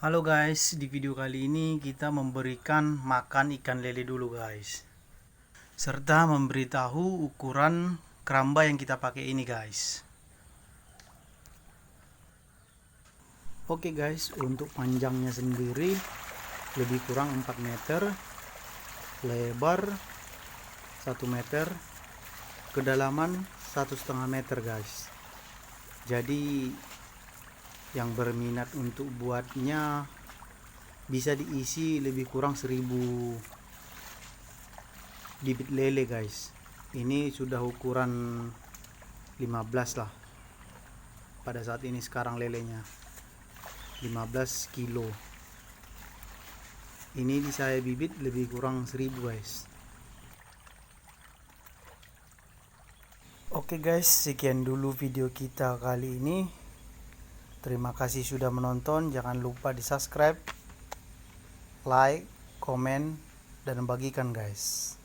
Halo guys, di video kali ini kita memberikan makan ikan lele dulu guys. Serta memberitahu ukuran keramba yang kita pakai ini guys. Oke guys, untuk panjangnya sendiri lebih kurang 4 meter, lebar 1 meter, kedalaman 1,5 meter guys. Jadi yang berminat untuk buatnya bisa diisi lebih kurang 1000 bibit lele guys. Ini sudah ukuran 15 lah pada saat ini sekarang lelenya 15 kilo. Ini di saya bibit lebih kurang 1000 guys. Oke guys, sekian dulu video kita kali ini. Terima kasih sudah menonton. Jangan lupa di subscribe, like, komen, dan bagikan guys.